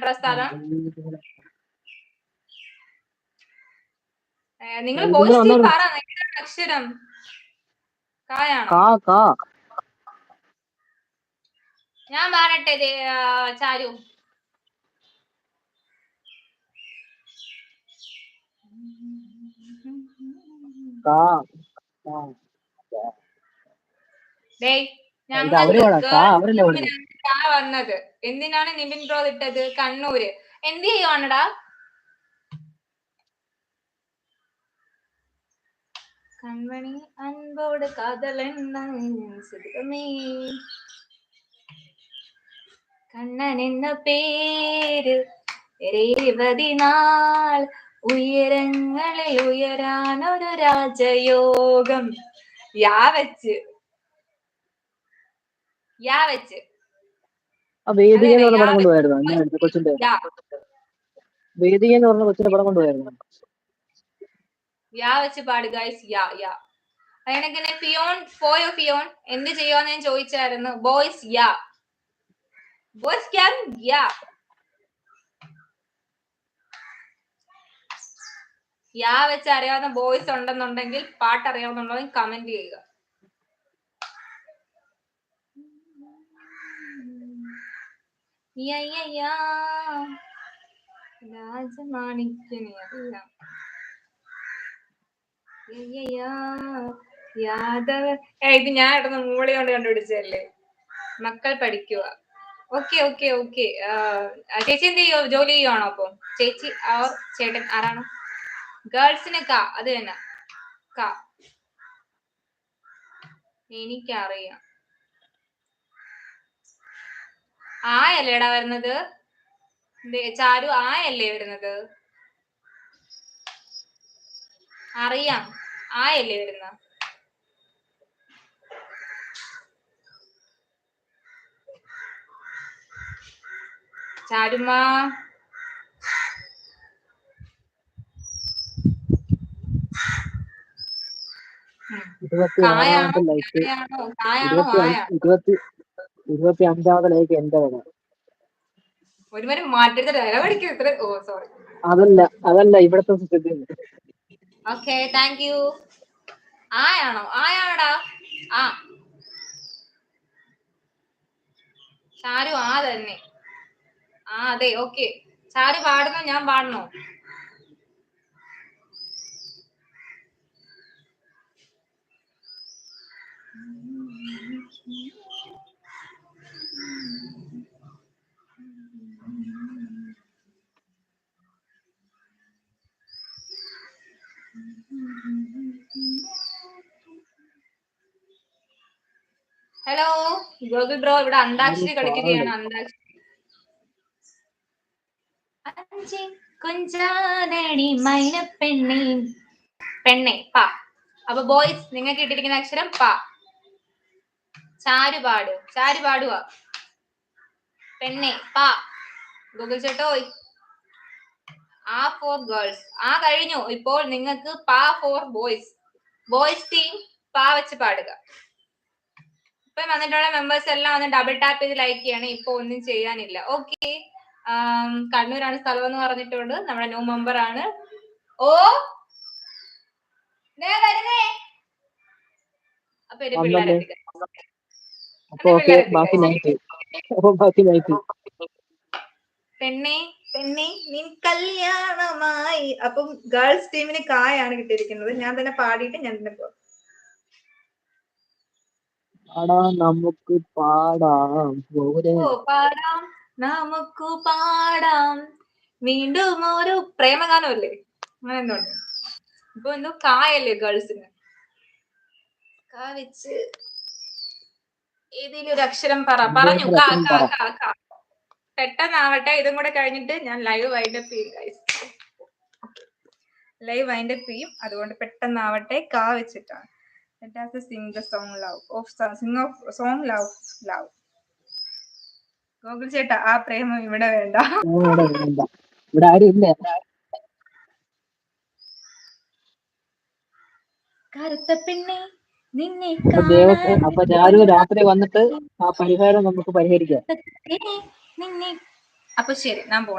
എവിടെ സ്ഥലം? നിങ്ങൾ ബോയ്സ് ടീം പറ, എന്താണ് അക്ഷരം? കായാണോ? ഞാൻ പറയട്ടെ ചാരു. ഞങ്ങൾക്ക് വന്നത് എന്തിനാണ് നിവിൻ ബ്രോ ഇട്ടത്? കണ്ണൂര്. എന്ത് ചെയ്യുവാണടാ? കൺമണി അൻപോട് കാതലേ കണ്ണൻ എന്ന പേര് രേവതിനാൾ ഉയരങ്ങളിൽ ഉയരാനൊരു രാജയോഗം. യാ വെച്ച് വേദിക എന്ന് പറഞ്ഞ പടം കൊണ്ടുപോയായിരുന്നു കൊച്ചിന്റെ. വേദിക എന്ന് പറഞ്ഞ കൊച്ചിന്റെ പടം കൊണ്ടുപോയായിരുന്നു. യാ വെച്ച് പാട് ഗൈസ്. യാ അങ്ങനെ ഫിയോൺ പോയോ? ഫിയോൺ എന്ത് ചെയ്യുവാന്ന് ഞാൻ ചോദിച്ചായിരുന്നു. ബോയ്സ് യാ, ബോയ്സ് ക്യാൻ യാ. യാ വെച്ച് അറിയാവുന്ന ബോയ്സ് ഉണ്ടെന്നുണ്ടെങ്കിൽ, പാട്ട് അറിയാവുന്നുണ്ടെങ്കിൽ കമന്റ് ചെയ്യുക. രാജമാണിക്യനെ അറിയാം. യാദവ. ഇത് ഞാൻ ഇടുന്ന മൂളി കൊണ്ട് കണ്ടുപിടിച്ചല്ലേ. മക്കൾ പഠിക്കുക. ഓക്കെ. ചേച്ചി എന്ത് ചെയ്യോ? ജോലി ചെയ്യുവാണോ? അപ്പൊ ചേച്ചി ചേട്ടൻ ആരാണ്? ഗേൾസിന് ക, അത് തന്നെ ക. എനിക്കറിയാം. ആയല്ലേടാ വരുന്നത്? ചാരു ആയല്ലേ വരുന്നത്? അറിയാം, ആയല്ലേ വരുന്ന. ചാരുമാ കായാണോ? 25ാമത് ലൈക്ക് എന്റെ വക. ഒരുമാതിരി മാറ്റരുത്, ഇടപെടിക്കും ഇത്ര. ഓ സോറി, അതല്ല ഇവിടത്തെ സ്ഥിതി. Okay, thank you. ആയാണോടാ? ചാരു തന്നെ. അതെ, ഓക്കെ. ചാരു പാടണോ ഞാൻ പാടണോ? ഹലോ ഗോകുൽ ബ്രോ, ഇവിടെ അന്താക്ഷരി കളിക്കുകയാണ്. അന്താക്ഷരി. കുഞ്ചാനടി മൈന പെണ്ണെ പ. അപ്പൊ ബോയ്സ് നിങ്ങൾക്ക് ഇട്ടിരിക്കുന്ന അക്ഷരം പ. ചാരു പാടുക. പെണ്ണെ പ. ഗൂഗിൾ ചേട്ടോയ്. ആ ഫോർ ഗേൾസ്. കഴിഞ്ഞു. ഇപ്പോൾ നിങ്ങൾക്ക് പ ഫോർ ബോയ്സ്. ബോയ്സ് ടീം പ വെച്ച് പാടുക. ഇപ്പൊ വന്നിട്ടുള്ള മെമ്പേഴ്സ് എല്ലാം ഒന്ന് ഡബിൾ ടാപ്പ് ചെയ്ത് ലൈക്ക് ചെയ്യണം. ഇപ്പൊ ഒന്നും ചെയ്യാനില്ല. ഓക്കെ. കണ്ണൂരാണ് സ്ഥലം എന്ന് പറഞ്ഞിട്ടുണ്ട്. നമ്മുടെ ന്യൂ മെമ്പർ ആണ്. അപ്പൊ പെണ്ണെ നിൻ കല്യാണമായി. അപ്പം ഗേൾസ് ടീമിന് കായാണ് കിട്ടിയിരിക്കുന്നത്. ഞാൻ തന്നെ പാടിയിട്ട് ഞാൻ തന്നെ പോകും. നമുക്ക് പാടാം വീണ്ടും ഒരു പ്രേമഗാനമല്ലേ, അങ്ങനെ എന്തുണ്ട്? ഇപ്പൊ എന്തോ കായല്ലേ ഗേൾസിന്. കാ വെച്ച് ഏതെങ്കിലും ഒരു അക്ഷരം പറഞ്ഞു. പെട്ടെന്നാവട്ടെ. ഇതും കൂടെ കഴിഞ്ഞിട്ട് ഞാൻ ലൈവ് വൈൻഡപ്പ് ചെയ്യും. അതുകൊണ്ട് പെട്ടെന്നാവട്ടെ. കാ വെച്ചിട്ടാണ്. Let us sing the song love. Gokul ചേട്ടാ, ആ പ്രേമം ഇവിടെ വേണ്ട. ഇവിടെ ആരും ഇല്ല. കറുത്ത പെണ്ണെ നിന്നെ അപ്പൊ ചാരു രാത്രി വന്നിട്ട് ആ പരിഹാരം നമുക്ക് പരിഹരിക്കാം. അപ്പൊ ശരി, ഞാൻ പോവാം.